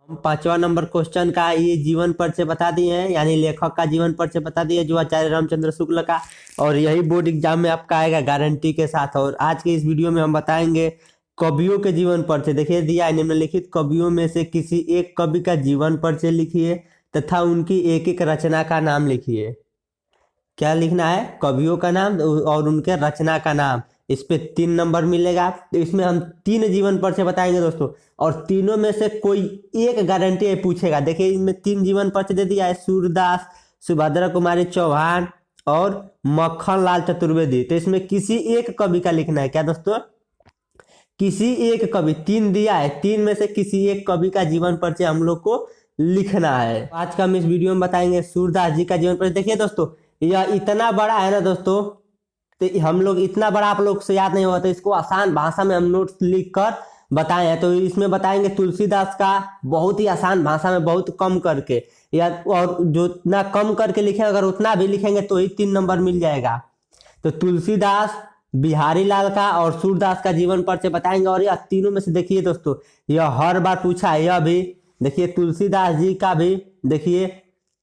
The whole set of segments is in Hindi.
हम 5वां नंबर क्वेश्चन का ये जीवन परिचय बता दिए हैं, यानी लेखक का जीवन परिचय बता दिए जो आचार्य रामचंद्र शुक्ल का। और यही बोर्ड एग्जाम में आपका आएगा गारंटी के साथ। और आज के इस वीडियो में हम बताएंगे कवियों के जीवन परिचय। देखिए दिया है, निम्नलिखित कवियों में से किसी एक कवि का जीवन परिचय लिखिए तथा उनकी एक एक रचना का नाम लिखिए। क्या लिखना है? कवियों का नाम और उनके रचना का नाम। इस पे 3 नंबर मिलेगा। तो इसमें हम 3 जीवन परिचय बताएंगे दोस्तों, और तीनों में से कोई एक गारंटी पूछेगा। देखिए इनमें 3 जीवन परिचय दे दिया है, सूरदास, सुभद्रा कुमारी चौहान और मक्खन लाल चतुर्वेदी। तो इसमें किसी एक कवि का लिखना है। क्या दोस्तों? किसी एक कवि। 3 दिया है, 3 में से किसी एक कवि का जीवन परिचय हम लोग को लिखना है। आज का हम इस वीडियो में बताएंगे सूरदास जी का जीवन परिचय। देखिए दोस्तों यह इतना बड़ा है ना दोस्तों, तो हम लोग इतना बड़ा आप लोग से याद नहीं होता, तो इसको आसान भाषा में हम नोट्स लिख कर बताए हैं। तो इसमें बताएंगे तुलसीदास का, बहुत ही आसान भाषा में, बहुत कम करके, या और जो इतना कम करके लिखे अगर उतना भी लिखेंगे तो ही 3 नंबर मिल जाएगा। तो तुलसीदास, बिहारी लाल का और सूरदास का जीवन परिचय बताएंगे। और यह तीनों में से देखिए दोस्तों यह हर बार पूछा है। यह भी देखिए तुलसीदास जी का भी देखिए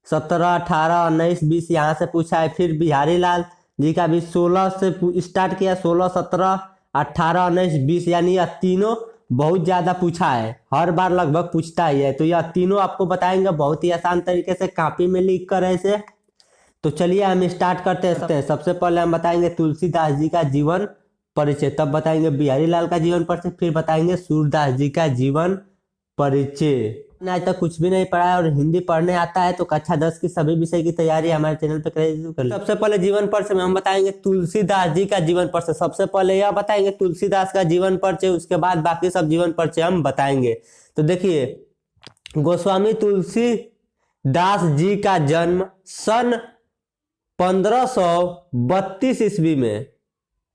17, 18, 19, 20 यहाँ से पूछा है। फिर बिहारी लाल जी का भी 16 से स्टार्ट किया, 16, 17, 18, 19, 20, यानी यह तीनों बहुत ज्यादा पूछा है, हर बार लगभग पूछता ही है। तो यह तीनों आपको बताएंगे बहुत ही आसान तरीके से, कॉपी में लिख कर ऐसे। तो चलिए हम स्टार्ट करते हैं। सबसे पहले हम बताएंगे तुलसीदास जी का जीवन परिचय, तब बताएंगे बिहारी लाल का जीवन परिचय, फिर बताएंगे सूरदास जी का जीवन परिचय। आज तक कुछ भी नहीं पढ़ा है और हिंदी पढ़ने आता है तो कक्षा 10 की सभी विषय की तैयारी हमारे चैनल पर कर। सबसे पहले जीवन परिचय में हम बताएंगे तुलसीदास जी का जीवन परिचय। सबसे पहले यह बताएंगे तुलसीदास का जीवन परिचय, उसके बाद बाकी सब जीवन परिचय हम बताएंगे। तो देखिए गोस्वामी तुलसीदास जी का जन्म सन 1532 ईस्वी में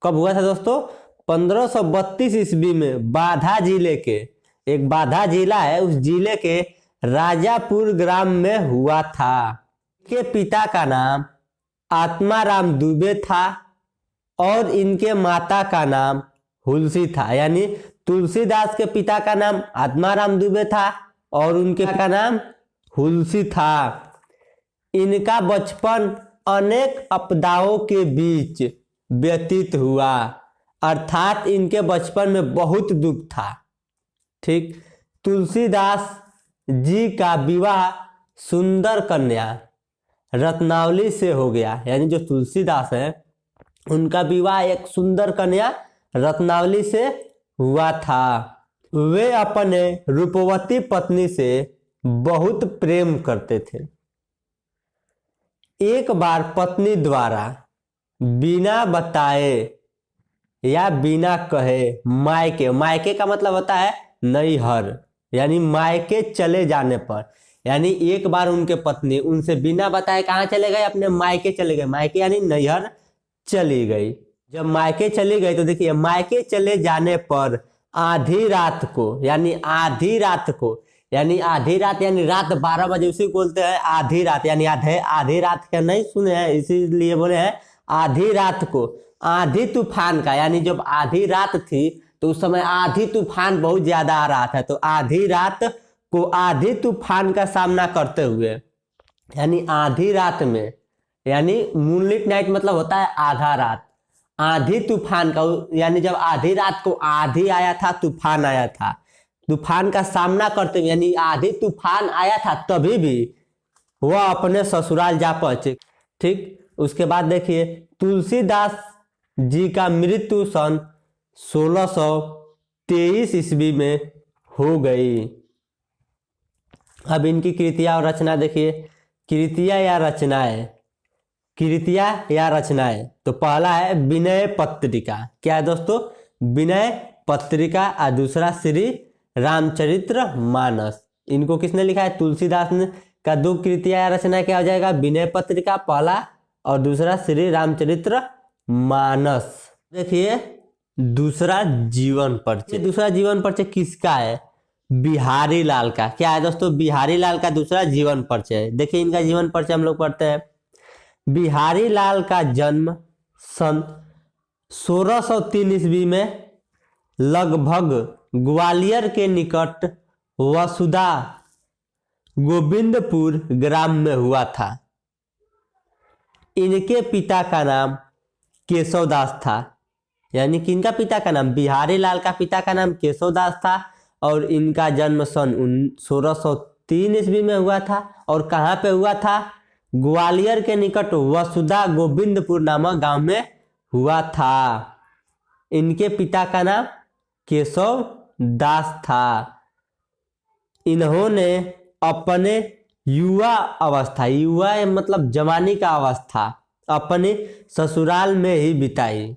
कब हुआ था दोस्तों? 1532 ईस्वी में बाधा जिले के, एक बाधा जिला है, उस जिले के राजापुर ग्राम में हुआ था। इनके पिता का नाम आत्माराम दुबे था और इनके माता का नाम हुलसी था। यानी तुलसीदास के पिता का नाम आत्माराम दुबे था और उनके का नाम हुलसी था। इनका बचपन अनेक आपदाओं के बीच व्यतीत हुआ, अर्थात इनके बचपन में बहुत दुख था। ठीक। तुलसीदास जी का विवाह सुंदर कन्या रत्नावली से हो गया, यानी जो तुलसीदास है उनका विवाह एक सुंदर कन्या रत्नावली से हुआ था। वे अपने रूपवती पत्नी से बहुत प्रेम करते थे। एक बार पत्नी द्वारा बिना बताए या बिना कहे मायके, मायके का मतलब होता है नैहर, यानी मायके चले जाने पर, यानी एक बार उनके पत्नी उनसे बिना बताए कहाँ चले गए? अपने मायके चले गए। मायके यानी नैहर चली गई। जब मायके चली गई तो देखिए मायके चले जाने पर आधी रात को, यानी आधी रात को, यानी आधी रात यानी रात 12 बजे, उसी को बोलते हैं आधी रात, यानी आधी रात का नहीं सुने हैं इसीलिए बोले हैं आधी रात को। आधी तूफान का, यानी जब आधी रात थी तो उस समय आधी तूफान बहुत ज्यादा आ रहा था। तो आधी रात को आधी तूफान का सामना करते हुए, यानी आधी रात में, यानी मूनलिट नाइट मतलब होता है आधा रात, आधी तूफान का, यानी जब आधी रात को आधी आया था, तूफान आया था, तूफान का सामना करते हुए, यानी आधी तूफान आया था तभी भी वह अपने ससुराल जा पहुंचे। ठीक। उसके बाद देखिए तुलसीदास जी का मृत्यु सन 1623 ईस्वी में हो गई। अब इनकी कृतियां और रचना देखिए, कृतियां या रचनाएं, कृतियां या रचनाएं। तो पहला है विनय पत्रिका। क्या है दोस्तों? विनय पत्रिका। और दूसरा श्री रामचरित्र मानस। इनको किसने लिखा है? तुलसीदास ने। का 2 कृतियां या रचना क्या हो जाएगा? विनय पत्रिका पहला और दूसरा श्री रामचरित्र मानस। देखिए दूसरा जीवन परिचय। दूसरा जीवन परिचय किसका है? बिहारी लाल का। क्या है दोस्तों? बिहारी लाल का दूसरा जीवन परिचय। देखिए इनका जीवन परिचय हम लोग पढ़ते हैं। बिहारी लाल का जन्म सन 1603 ईस्वी में लगभग ग्वालियर के निकट वसुधा गोविंदपुर ग्राम में हुआ था। इनके पिता का नाम केशवदास था। यानी कि इनका पिता का नाम, बिहारी लाल का पिता का नाम केशवदास था और इनका जन्म सन 1603 ईस्वी में हुआ था। और कहाँ पे हुआ था? ग्वालियर के निकट वसुधा गोविंदपुर नामक गांव में हुआ था। इनके पिता का नाम केशव दास था। इन्होंने अपने युवा मतलब जवानी का अवस्था अपने ससुराल में ही बिताई।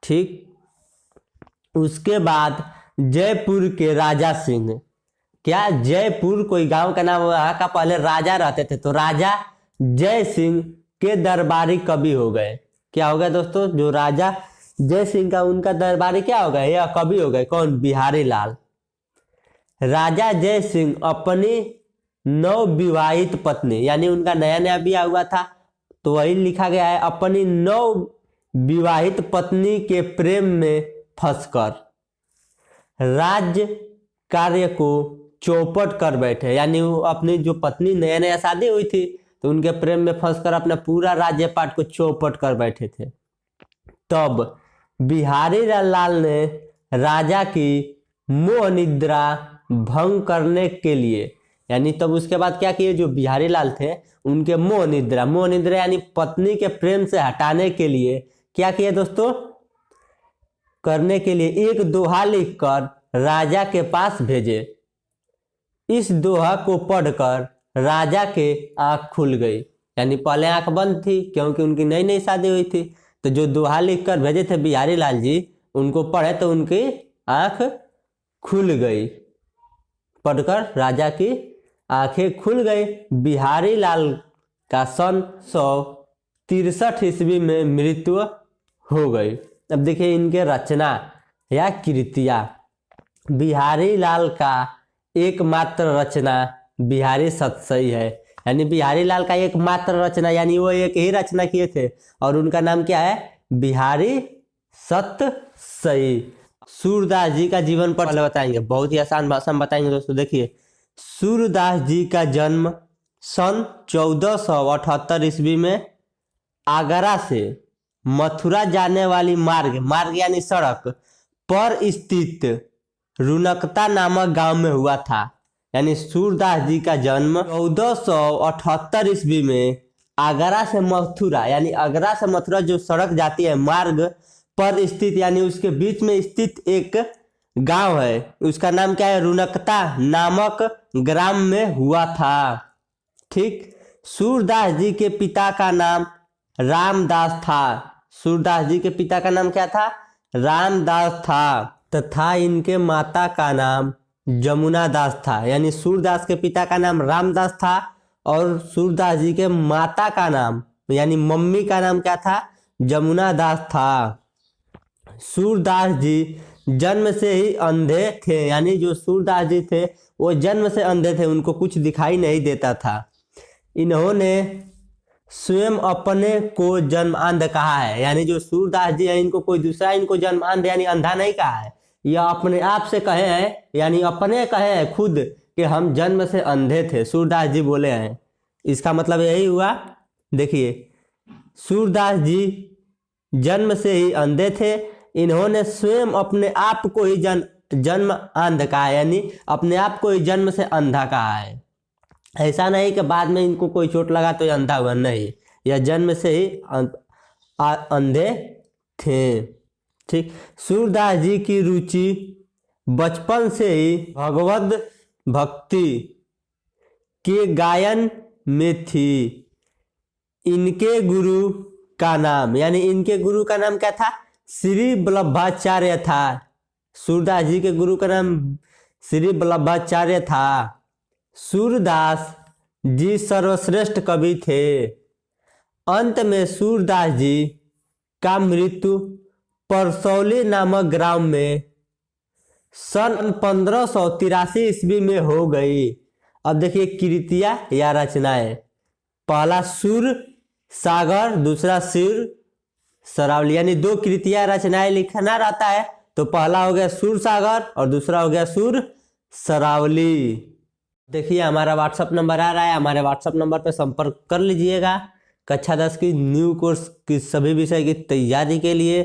ठीक। उसके बाद जयपुर के राजा सिंह, क्या जयपुर कोई गांव का नाम, वहां का पहले राजा रहते थे, तो राजा जय सिंह के दरबारी कवि हो गए। क्या हो गए दोस्तों? जो राजा जय सिंह का उनका दरबारी क्या हो गए? या कवि हो गए। कौन? बिहारी लाल। राजा जय सिंह अपनी नवविवाहित पत्नी, यानी उनका नया नया ब्याह हुआ था, तो वही लिखा गया है, अपनी नवविवाहित पत्नी के प्रेम में फंसकर राज्य कार्य को चौपट कर बैठे। यानी वो अपनी जो पत्नी नया नया शादी हुई थी, तो उनके प्रेम में फंसकर अपना पूरा राज्यपाट को चौपट कर बैठे थे। तब बिहारी लाल ने राजा की मोह निद्रा भंग करने के लिए, यानी तब उसके बाद क्या किए? जो बिहारी लाल थे उनके मोह निद्रा यानी पत्नी के प्रेम से हटाने के लिए क्या किए दोस्तों? करने के लिए एक दोहा लिखकर राजा के पास भेजे। इस दोहा को पढ़कर राजा के आंख खुल गई। यानी पहले आंख बंद थी क्योंकि उनकी नई नई शादी हुई थी, तो जो दोहा लिखकर भेजे थे बिहारी लाल जी, उनको पढ़े तो उनकी आंख खुल गई। पढ़कर राजा की आंखें खुल गई। बिहारी लाल का सन 163 ईस्वी में मृत्यु हो गई। अब देखिए इनके रचना या कृतियाँ। बिहारी लाल का एकमात्र रचना बिहारी सतसई है। यानी बिहारी लाल का एकमात्र रचना, यानी वो एक ही रचना किए थे और उनका नाम क्या है? बिहारी सतसई। सूरदास जी का जीवन पर बताएंगे, बहुत ही आसान भाषा में बताएंगे दोस्तों। देखिए, सूरदास जी का जन्म सन 1478 ईस्वी में आगरा से मथुरा जाने वाली मार्ग यानी सड़क पर स्थित रुनकता नामक गांव में हुआ था। यानी सूरदास जी का जन्म 1478 ईस्वी में आगरा से मथुरा, यानी आगरा से मथुरा जो सड़क जाती है मार्ग पर स्थित, यानी उसके बीच में स्थित एक गांव है, उसका नाम क्या है? रुनकता नामक ग्राम में हुआ था। ठीक। सूरदास जी के पिता का नाम रामदास था। सूरदास जी के पिता का नाम क्या था? रामदास था। तथा इनके माता का नाम जमुना दास था। यानी सूरदास के पिता का नाम रामदास था और सूरदास जी के माता का नाम यानी मम्मी का नाम क्या था? जमुना दास था। सूरदास जी जन्म से ही अंधे थे। यानी जो सूरदास जी थे वो जन्म से अंधे थे, उनको कुछ दिखाई नहीं देता था। इन्होंने स्वयं अपने को जन्मांध कहा है। यानी जो सूरदास जी हैं इनको कोई दूसरा इनको जन्मांध यानी अंधा नहीं कहा है, यह अपने आप से कहे हैं, यानी अपने कहे हैं खुद कि हम जन्म से अंधे थे, सूरदास जी बोले हैं। इसका मतलब यही हुआ। देखिए, सूरदास जी जन्म से ही अंधे थे। इन्होंने स्वयं अपने आप को ही जन्म अंध कहा है, यानी अपने आप को ही जन्म से अंधा कहा है। ऐसा नहीं कि बाद में इनको कोई चोट लगा तो ये अंधा हुआ, नहीं, यह जन्म से ही अंधे थे। ठीक। सूरदास जी की रुचि बचपन से ही भगवत भक्ति के गायन में थी। इनके गुरु का नाम, यानी इनके गुरु का नाम क्या था? श्री वल्लभाचार्य था। सूरदास जी के गुरु का नाम श्री वल्लभाचार्य था। सूरदास जी सर्वश्रेष्ठ कवि थे। अंत में सूरदास जी का मृत्यु परसौली नामक ग्राम में सन 1583 ईस्वी में हो गई। अब देखिए कृतियाँ या रचनाएं। पहला सुर सागर, दूसरा सिर सरावली, यानी दो कृतियाँ रचनाएं लिखना रहता है, तो पहला हो गया सुर सागर और दूसरा हो गया सुर सरावली। देखिए हमारा व्हाट्सअप नंबर आ रहा है, हमारे व्हाट्सअप नंबर पर संपर्क कर लीजिएगा कक्षा 10 की न्यू कोर्स की सभी विषय की तैयारी के लिए।